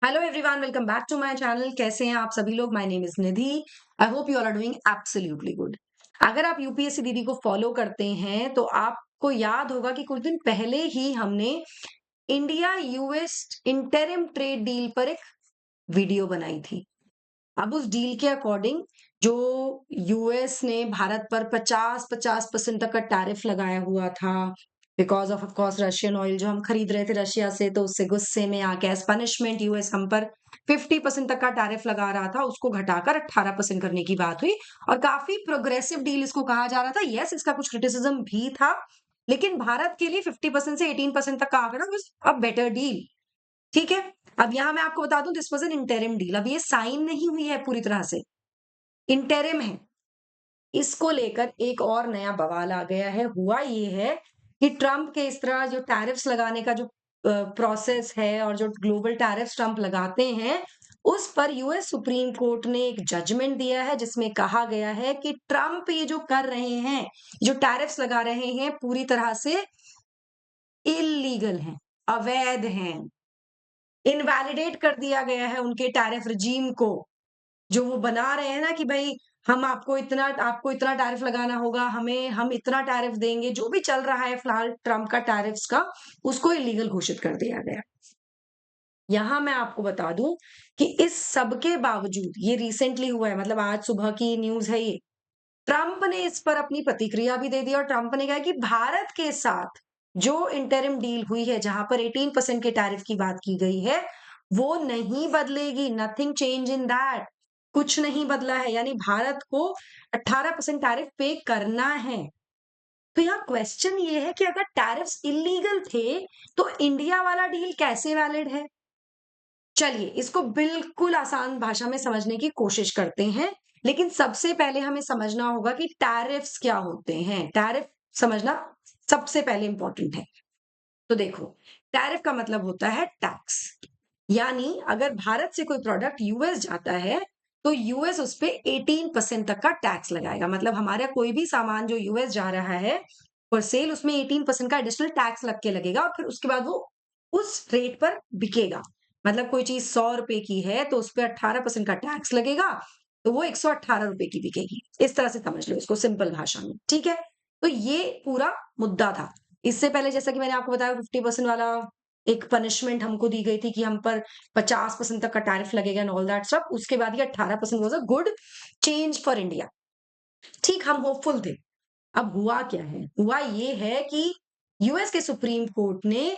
Hello everyone, welcome back to my channel. कैसे हैं आप सभी लोग? My name is Nidhi. I hope you all are doing absolutely good. अगर आप यूपीएससी दीदी को फॉलो करते हैं तो आपको याद होगा कि कुछ दिन पहले ही हमने India US interim trade deal पर एक वीडियो बनाई थी। अब उस डील के अकॉर्डिंग जो यूएस ने भारत पर 50% तक का टैरिफ लगाया हुआ था because of course Russian oil जो हम खरीद रहे थे रशिया से, तो उससे गुस्से में आके एज पनिशमेंट यूएस हम पर 50% तक का टैरिफ लगा रहा था, उसको घटाकर 18% करने की बात हुई। और काफी प्रोग्रेसिव डील इसको कहा जा रहा था। यस, इसका कुछ क्रिटिसिज्म भी था, लेकिन भारत के लिए 50% से 18% तक का आंकड़ा वाज अ बेटर डील। ठीक है। अब यहाँ मैं आपको बता दूं, this was an interim deal. अब ये साइन नहीं हुई है पूरी तरह से, इंटरिम है। इसको लेकर एक और नया बवाल आ गया है। हुआ ये है कि ट्रंप के इस तरह जो टैरिफ्स लगाने का जो प्रोसेस है और जो ग्लोबल टैरिफ्स ट्रंप लगाते हैं, उस पर यूएस सुप्रीम कोर्ट ने एक जजमेंट दिया है जिसमें कहा गया है कि ट्रंप ये जो कर रहे हैं, जो टैरिफ्स लगा रहे हैं, पूरी तरह से इलीगल हैं, अवैध हैं। इनवैलिडेट कर दिया गया है उनके टैरिफ रिजीम को, जो वो बना रहे हैं ना कि भाई हम आपको इतना टैरिफ लगाना होगा, हम इतना टैरिफ देंगे। जो भी चल रहा है फिलहाल ट्रंप का टैरिफ्स का, उसको इलीगल घोषित कर दिया गया। यहां मैं आपको बता दूं कि इस सब के बावजूद, ये रिसेंटली हुआ है, मतलब आज सुबह की न्यूज है ये, ट्रंप ने इस पर अपनी प्रतिक्रिया भी दे दी और ट्रंप ने कहा कि भारत के साथ जो इंटरिम डील हुई है जहां पर 18% के टैरिफ की बात की गई है, वो नहीं बदलेगी। Nothing change in that. कुछ नहीं बदला है, यानी भारत को 18% टैरिफ पे करना है। तो यहाँ क्वेश्चन ये है कि अगर टैरिफ्स इलीगल थे तो इंडिया वाला डील कैसे वैलिड है? चलिए इसको बिल्कुल आसान भाषा में समझने की कोशिश करते हैं। लेकिन सबसे पहले हमें समझना होगा कि टैरिफ्स क्या होते हैं। टैरिफ समझना सबसे पहले इंपॉर्टेंट है। तो देखो, टैरिफ का मतलब होता है टैक्स। यानी अगर भारत से कोई प्रोडक्ट यूएस जाता है तो यूएस उस पे 18% तक का टैक्स लगाएगा। मतलब हमारा कोई भी सामान जो यूएस जा रहा है फॉर सेल, उसमें 18% का एडिशनल टैक्स लग के लगेगा और फिर उसके बाद वो उस रेट पर बिकेगा। मतलब कोई चीज 100 रुपए की है तो उस पर 18% का टैक्स लगेगा, तो वो 118 रुपए की बिकेगी। इस तरह से समझ लो इसको सिंपल भाषा में। ठीक है। तो ये पूरा मुद्दा था। इससे पहले जैसा कि मैंने आपको बताया 50% वाला एक पनिशमेंट हमको दी गई थी कि हम पर 50% तक का टैरिफ लगेगा एंड ऑल दैट स्टफ। उसके बाद ये 18% was a good change for India. ठीक, हम होपफुल थे। अब हुआ क्या है? हुआ ये है कि यूएस के सुप्रीम कोर्ट ने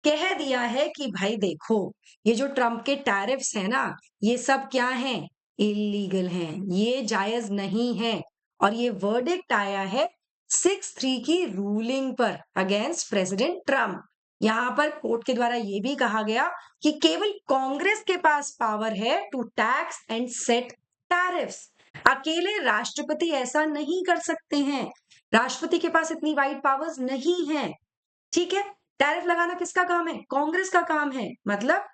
कह दिया है कि भाई देखो, ये जो ट्रंप के टैरिफ्स है ना, ये सब क्या हैं? इलीगल हैं, ये जायज नहीं है। और ये वर्डिक्ट आया है 6-3 की रूलिंग पर अगेंस्ट प्रेसिडेंट ट्रंप। यहां पर कोर्ट के द्वारा ये भी कहा गया कि केवल कांग्रेस के पास पावर है to tax and set tariffs. अकेले राष्ट्रपति ऐसा नहीं कर सकते हैं। राष्ट्रपति के पास इतनी वाइड पावर्स नहीं है। ठीक है। टैरिफ लगाना किसका काम है? कांग्रेस का काम है। मतलब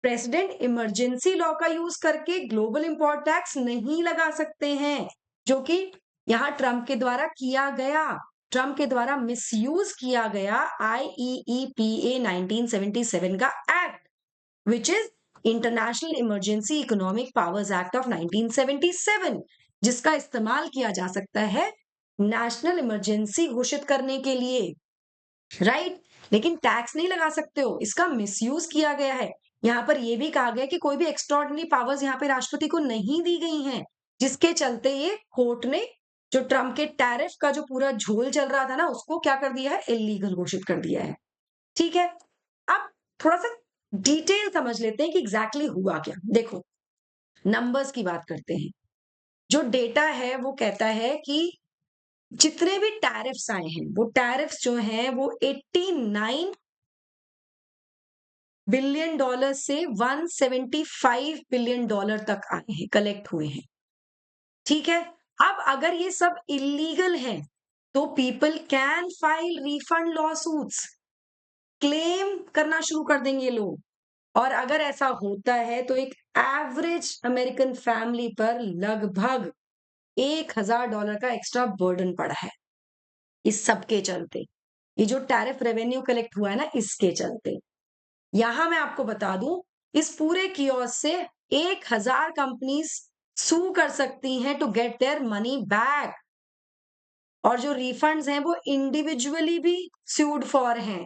प्रेसिडेंट इमरजेंसी लॉ का यूज करके ग्लोबल इंपोर्ट टैक्स नहीं लगा सकते हैं, जो कि यहां ट्रंप के द्वारा किया गया। ट्रंप के द्वारा मिसयूज किया गया IEEPA 1977 का act, which is international emergency economic powers act of 1977, जिसका इस्तेमाल किया जा सकता है नेशनल इमरजेंसी घोषित करने के लिए। राइट। लेकिन टैक्स नहीं लगा सकते हो, इसका मिसयूज किया गया है। यहां पर यह भी कहा गया कि कोई भी एक्स्ट्रॉर्डिनरी पावर्स यहां पे राष्ट्रपति को नहीं दी गई हैं, जिसके चलते ये कोर्ट ने जो ट्रंप के टैरिफ का जो पूरा झोल चल रहा था ना, उसको क्या कर दिया है? इलीगल घोषित कर दिया है। ठीक है। अब थोड़ा सा डिटेल समझ लेते हैं कि एग्जैक्टली हुआ क्या। देखो, नंबर्स की बात करते हैं। जो डेटा है वो कहता है कि जितने भी टैरिफ्स आए हैं, वो टैरिफ्स जो हैं वो 89 बिलियन डॉलर से 175 बिलियन डॉलर तक आए हैं, कलेक्ट हुए हैं। ठीक है। अब अगर ये सब इलीगल है तो people can file refund lawsuits, claim करना शुरू कर देंगे लोग। और अगर ऐसा होता है तो एक एवरेज अमेरिकन फैमिली पर लगभग $1,000 का एक्स्ट्रा बर्डन पड़ा है इस सब के चलते। ये जो टैरिफ रेवेन्यू कलेक्ट हुआ है ना, इसके चलते। यहां मैं आपको बता दूं, इस पूरे कियोस्क से 1000 कंपनीज सू कर सकती हैं to get their money back, और जो रिफंड्स हैं वो इंडिविजुअली भी स्यूड फॉर हैं।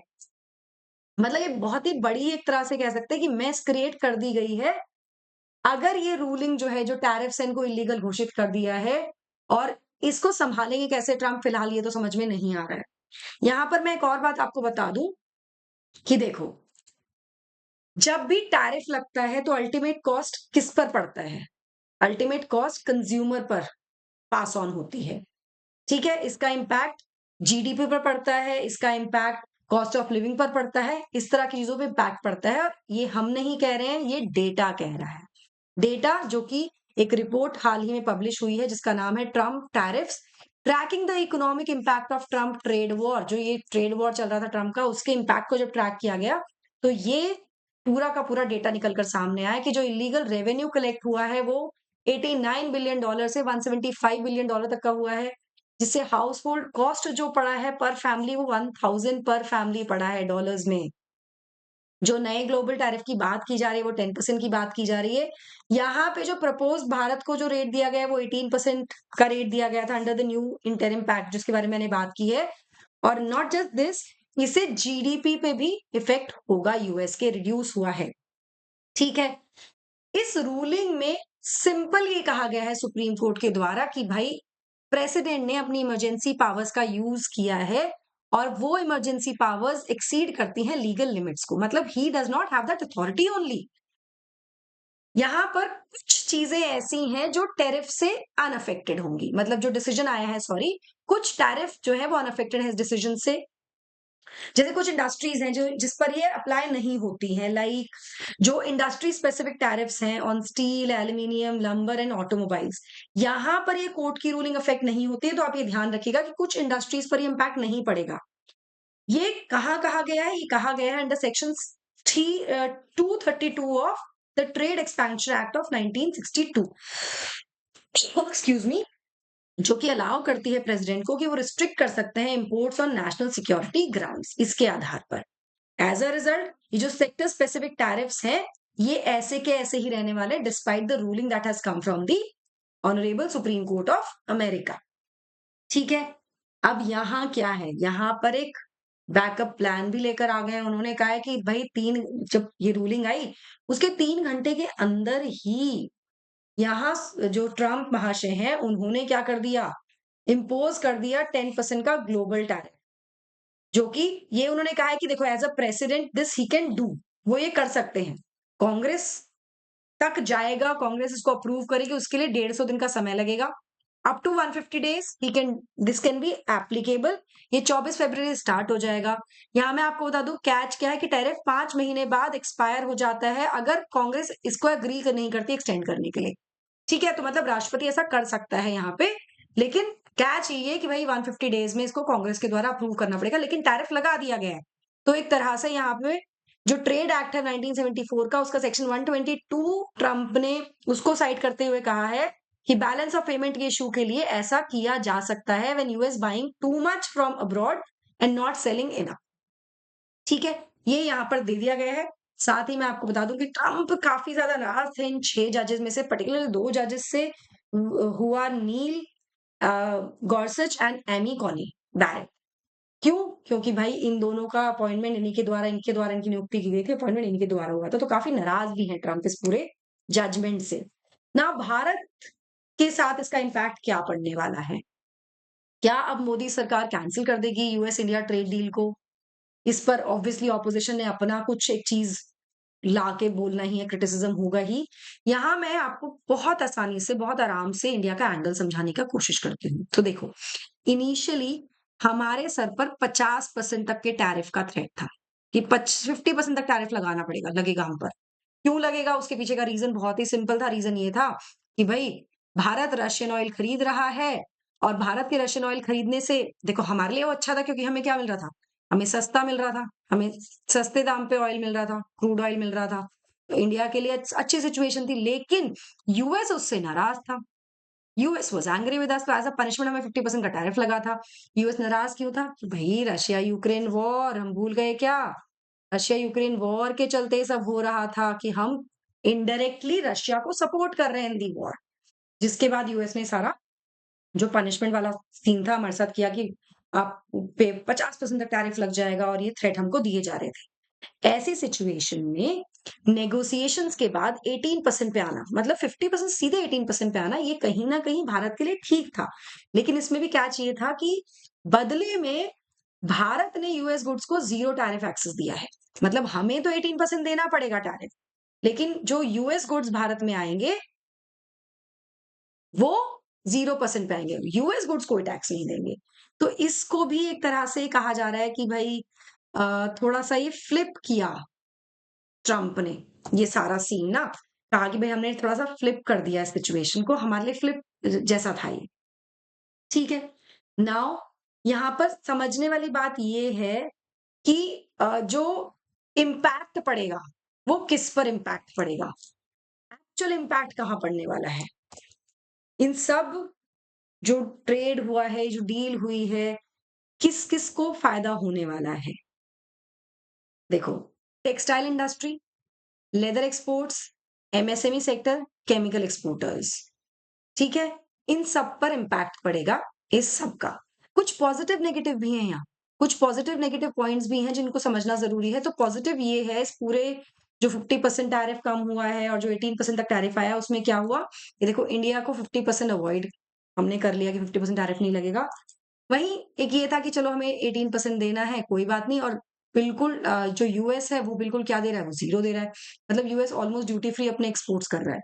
मतलब ये बहुत ही बड़ी एक तरह से कह सकते हैं कि मेस क्रिएट कर दी गई है। अगर ये रूलिंग जो है, जो टैरिफ्स हैं इनको इलीगल घोषित कर दिया है, और इसको संभालेंगे कैसे ट्रम्प, फिलहाल ये तो समझ में नहीं आ रहा है। यहाँ पर मैं एक और बात आपको बता दूं कि देखो, जब भी टैरिफ लगता है तो अल्टीमेट कॉस्ट किस पर पड़ता है? अल्टीमेट कॉस्ट कंज्यूमर पर पास ऑन होती है। ठीक है? इसका इम्पैक्ट जीडीपी पर पड़ता है, इसका इम्पैक्ट कॉस्ट ऑफ लिविंग पर पड़ता है, इस तरह की चीजों पे इम्पैक्ट पड़ता है, और ये हम नहीं कह रहे हैं, ये डेटा कह रहा है। डेटा जो कि एक रिपोर्ट हाल ही में पब्लिश हुई है जिसका नाम है Trump tariffs tracking the economic impact of Trump trade war. जो ये ट्रेड वॉर चल रहा था ट्रम्प का, उसके इम्पैक्ट को जब ट्रैक किया गया तो ये पूरा का पूरा डेटा निकलकर सामने आया कि जो इलीगल रेवेन्यू कलेक्ट हुआ है वो $89 बिलियन से $175 बिलियन तक का हुआ है, जिससे हाउस होल्ड कॉस्ट जो पड़ा है पर फैमिली वो 1000 पर फैमिली पड़ा है डॉलर्स में। जो नए ग्लोबल टैरिफ की बात की जा रही है वो 10% की बात की जा रही है। यहाँ पे जो प्रपोज भारत को जो रेट दिया गया है वो 18% का रेट दिया गया था under the new interim pact, जिसके बारे में मैंने बात की है। और नॉट जस्ट दिस, इससे जीडीपी पे भी इफेक्ट होगा, यूएस के रिड्यूस हुआ है। ठीक है? इस रूलिंग में सिंपल ये कहा गया है सुप्रीम कोर्ट के द्वारा कि भाई प्रेसिडेंट ने अपनी इमरजेंसी पावर्स का यूज किया है, और वो इमरजेंसी पावर्स एक्सीड करती हैं लीगल लिमिट्स को, मतलब he does not have that authority only. यहां पर कुछ चीजें ऐसी हैं जो टैरिफ से अनअफेक्टेड होंगी, मतलब जो डिसीजन आया है, सॉरी, कुछ टैरिफ जो है वो अनअफेक्टेड है इस डिसीजन से। जैसे कुछ इंडस्ट्रीज हैं जो जिस पर ये अप्लाई नहीं होती हैं, लाइक जो इंडस्ट्री स्पेसिफिक टैरिफ्स हैं on steel, aluminium, lumbar and automobiles, यहां पर ये कोर्ट की रूलिंग अफेक्ट नहीं होती है। तो आप ये ध्यान रखिएगा कि कुछ इंडस्ट्रीज पर ये इम्पैक्ट नहीं पड़ेगा। ये कहाँ कहा गया है? ये कहा गया है under section 232 of the trade expansion act of 1962, excuse me, जो कि अलाउ करती है प्रेसिडेंट को कि वो रिस्ट्रिक्ट कर सकते हैं imports on national security grounds, इसके आधार पर। एज अ रिजल्ट, ये जो सेक्टर स्पेसिफिक टैरिफ्स हैं ये ऐसे के ऐसे ही रहने वाले, despite the ruling that has come from the honourable supreme court of America. ठीक है? अब यहाँ क्या है, यहाँ पर एक बैकअप प्लान भी लेकर आ गए हैं। उन्होंने कहा है कि भाई तीन, जब ये रूलिंग आई उसके 3 घंटे के अंदर ही यहाँ जो ट्रम्प महाशय हैं उन्होंने क्या कर दिया, इम्पोज कर दिया 10% का ग्लोबल टैरिफ, जो कि ये उन्होंने कहा है कि देखो as a president this he can do, वो ये कर सकते हैं। कांग्रेस तक जाएगा, कांग्रेस इसको अप्रूव करेगी, उसके लिए 150 दिन का समय लगेगा। Up to 150 days he can, this can be applicable. ये 24 फरवरी स्टार्ट हो जाएगा। यहाँ मैं आपको बता दूं कैच क्या है कि टैरिफ 5 महीने बाद एक्सपायर हो जाता है अगर कांग्रेस इसको एग्री नहीं करती एक्सटेंड करने के लिए। ठीक है? तो मतलब राष्ट्रपति ऐसा कर सकता है यहाँ पे, लेकिन कैच ये है कि भाई 150 डेज में इसको कांग्रेस के द्वारा अप्रूव करना पड़ेगा, लेकिन टैरिफ लगा दिया गया है। तो एक तरह से यहाँ पे जो ट्रेड एक्ट है 1974 का, उसका सेक्शन 122 ट्रंप ने उसको साइड करते हुए कहा है कि बैलेंस ऑफ पेमेंट के इशू के लिए ऐसा किया जा सकता है when US buying too much from abroad and not selling enough. ठीक है? ये यहाँ पर दे दिया गया है। साथ ही मैं आपको बता दूं कि ट्रंप काफी ज्यादा नाराज थे इन 6 जजेस में से, पर्टिकुलर 2 जजेस से, हुआ नील गॉर्सच एंड एमी कॉनी बैरेट। क्यों? क्योंकि भाई इन दोनों का अपॉइंटमेंट इनके द्वारा इनकी नियुक्ति की गई थी, अपॉइंटमेंट इनके द्वारा हुआ था, तो काफी नाराज भी है ट्रंप इस पूरे जजमेंट से। ना भारत के साथ इसका इम्पैक्ट क्या पड़ने वाला है? क्या अब मोदी सरकार कैंसिल कर देगी यूएस इंडिया ट्रेड डील को? इस पर ऑब्वियसली ऑपोजिशन ने अपना कुछ एक चीज ला के बोलना ही है, क्रिटिसिज्म होगा ही। यहाँ मैं आपको बहुत आसानी से, बहुत आराम से इंडिया का एंगल समझाने का कोशिश करती हूँ। तो देखो, इनिशियली हमारे सर पर 50% तक के टैरिफ का थ्रेट था कि 50% तक टैरिफ लगाना पड़ेगा, लगेगा हम पर। क्यों लगेगा? उसके पीछे का रीजन बहुत ही सिंपल था। रीजन ये था कि भाई भारत रशियन ऑयल खरीद रहा है, और भारत के रशियन ऑयल खरीदने से देखो हमारे लिए वो अच्छा था क्योंकि हमें क्या मिल रहा था, हमें सस्ता मिल रहा था, हमें सस्ते दाम पे ऑयल मिल रहा था, क्रूड ऑयल मिल रहा था। तो इंडिया के लिए अच्छी सिचुएशन थी, लेकिन यूएस उससे नाराज था। US was angry with us, तो एज अ पनिशमेंट हमें 50% का टैरिफ लगा था। यूएस नाराज क्यों था? कि भाई रशिया यूक्रेन वॉर हम भूल गए क्या? रशिया यूक्रेन वॉर के चलते ये सब हो रहा था कि हम इनडायरेक्टली रशिया को सपोर्ट कर रहे हैं इन दी वॉर। जिसके बाद यूएस ने सारा जो पनिशमेंट वाला सीन था हमारे साथ किया कि आप पे 50% तक टैरिफ लग जाएगा और ये थ्रेट हमको दिए जा रहे थे। ऐसी सिचुएशन में नेगोशिएशंस के बाद 18% पे आना, मतलब 50% सीधे 18% पे आना, ये कहीं न कहीं भारत के लिए ठीक था। लेकिन इसमें भी क्या चाहिए था कि बदले में भारत ने यूएस गुड्स को ज़ीरो टैरिफ एक्सेस दिया है। मतलब हमें तो 18% देना पड़ेगा टैरिफ, लेकिन जो यूएस गुड्स भारत में आएँगे, वो 0% पे आएँगे। यूएस गुड्स कोई टैक्स नहीं देंगे। तो इसको भी एक तरह से कहा जा रहा है कि भई थोड़ा-सा ये फ्लिप किया ट्रम्प ने, ये सारा सीन ना, कहा कि भई हमने थोड़ा-सा फ्लिप कर दिया इस सिचुएशन को, हमारे लिए फ्लिप जैसा था ये, ठीक है? नाउ यहाँ पर समझने वाली बात ये है कि जो इम्पैक्ट पड़ेगा, वो किस पर इम्पैक्ट पड़ेगा? एक्चुअल इम्पैक्ट कहाँ पड़ने वाला है? इन सब जो ट्रेड हुआ है, जो डील हुई है, किस-किस को फ़ायदा होने वाला है? देखो, textile industry, leather exports, MSME sector, chemical exporters, ठीक है? इन सब पर इम्पैक्ट पड़ेगा इस सब का। कुछ पॉजिटिव नेगेटिव भी हैं यहाँ, कुछ पॉजिटिव नेगेटिव पॉइंट्स भी हैं जिनको समझना ज़रूरी है। तो पॉजिटिव ये है, इस पूरे जो 50% टैरिफ कम हुआ है और जो 18% तक टैरिफ आया, उसमें क्या हुआ? ये देखो, इंडिया को 50% अवॉइड हमने कर लिया कि 50% टैरिफ नहीं लगेगा। वहीं एक ये था कि चलो हमें 18% देना है, कोई बात नहीं, और बिल्कुल जो यूएस है वो बिल्कुल क्या दे रहा है? वो ज़ीरो दे रहा है। मतलब यूएस ऑलमोस्ट ड्यूटी फ्री अपने एक्सपोर्ट्स कर रहा है।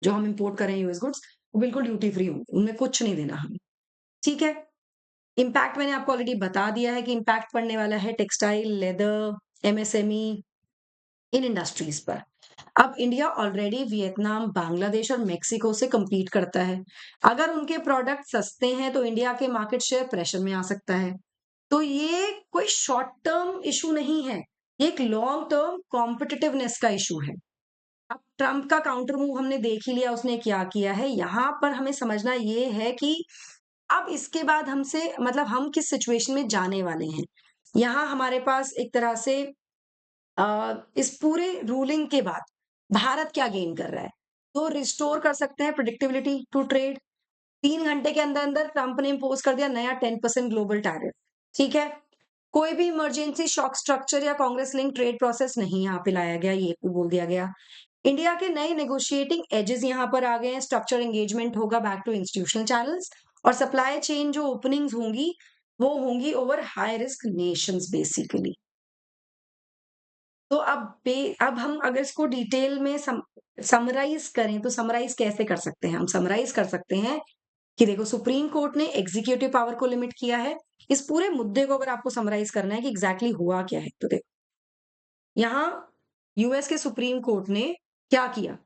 जो हम इम्पोर्ट कर रहे हैं यूएस गुड्स, वो बिल्कुल ड्यूटी फ्री होंगे, उनमें कुछ नहीं देना हमें, ठीक है? इम्पैक्ट मैंने आपको ऑलरेडी बता दिया है कि इम्पैक्ट पड़ने वाला है टेक्सटाइल, लेदर, एमएसएमई, इन इंडस्ट्रीज पर। अब इंडिया ऑलरेडी वियतनाम, बांग्लादेश और मेक्सिको से कम्पीट करता है। अगर उनके प्रोडक्ट सस्ते हैं तो इंडिया के मार्केट शेयर प्रेशर में आ सकता है। तो ये कोई शॉर्ट टर्म इशू नहीं है, ये एक लॉन्ग टर्म कॉम्पिटिटिवनेस का इशू है। अब ट्रम्प का काउंटर मूव हमने देख ही लिया, उसने क्या किया है। यहाँ पर हमें समझना ये है कि अब इसके बाद हमसे, मतलब हम किस सिचुएशन में जाने वाले हैं। यहाँ हमारे पास एक तरह से इस पूरे रूलिंग के बाद भारत क्या गेन कर रहा है? तो रिस्टोर कर सकते हैं प्रेडिक्टेबिलिटी टू ट्रेड। 3 घंटे के अंदर-अंदर ट्रम्प ने इम्पोज़ कर दिया नया 10% ग्लोबल टैरिफ, ठीक है? कोई भी इमरजेंसी शॉक स्ट्रक्चर या कांग्रेस लिंक ट्रेड प्रोसेस नहीं यहाँ पे लाया गया, ये भी बोल दिया गया। इंडिया के नए नेगोशिएटिंग एजेस यहाँ पर आ गए हैं, स्ट्रक्चर एंगेजमेंट होगा बैक टू इंस्टीट्यूशनल चैनल्स, और सप्लाई चेन जो ओपनिंग्स होंगी, वो होंगी over high risk Nations basically. तो अब हम अगर इसको डिटेल में समराइज करें, तो समराइज कैसे कर सकते हैं? हम समराइज कर सकते हैं कि देखो, सुप्रीम कोर्ट ने एग्जीक्यूटिव पावर को लिमिट किया है। इस पूरे मुद्दे को अगर आपको समराइज करना है कि एग्जैक्टली हुआ क्या है, तो देखो, यहाँ यूएस के सुप्रीम कोर्ट ने क्या किया?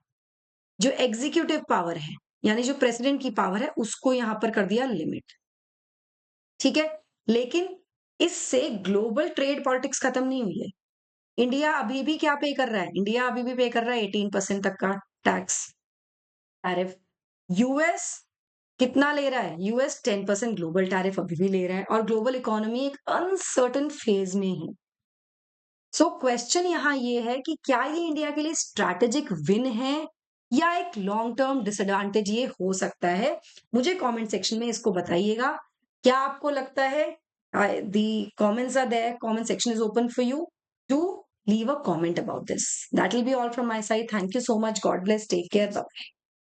जो एग्जीक्यूटिव पावर है, यानी जो प्रेसिडेंट की पावर है, उसको यहाँ पर कर दिया लिमिट, ठीक है? लेकिन इससे ग्लोबल ट्रेड पॉलिटिक्स खत्म नहीं हुई है। इंडिया अभी भी क्या पे कर रहा है? इंडिया अभी भी पे कर रहा है 18% तक का टैक्स टैरिफ। यूएस कितना ले रहा है? यूएस 10% ग्लोबल टैरिफ अभी भी ले रहा है, और ग्लोबल इकोनॉमी एक अनसर्टेन फेज में है। सो क्वेश्चन यहाँ ये है कि क्या ये इंडिया के लिए स्ट्रैटेजिक विन है या एक लॉन्ग टर्म डिसएडवांटेज ये हो सकता है? मुझे कमेंट सेक्शन में इसको बताइएगा। क्या आपको लगता है? The comments are there, comment section is open for you to leave a comment about this. That will be all from my side. Thank you so much. God bless. Take care. Bye.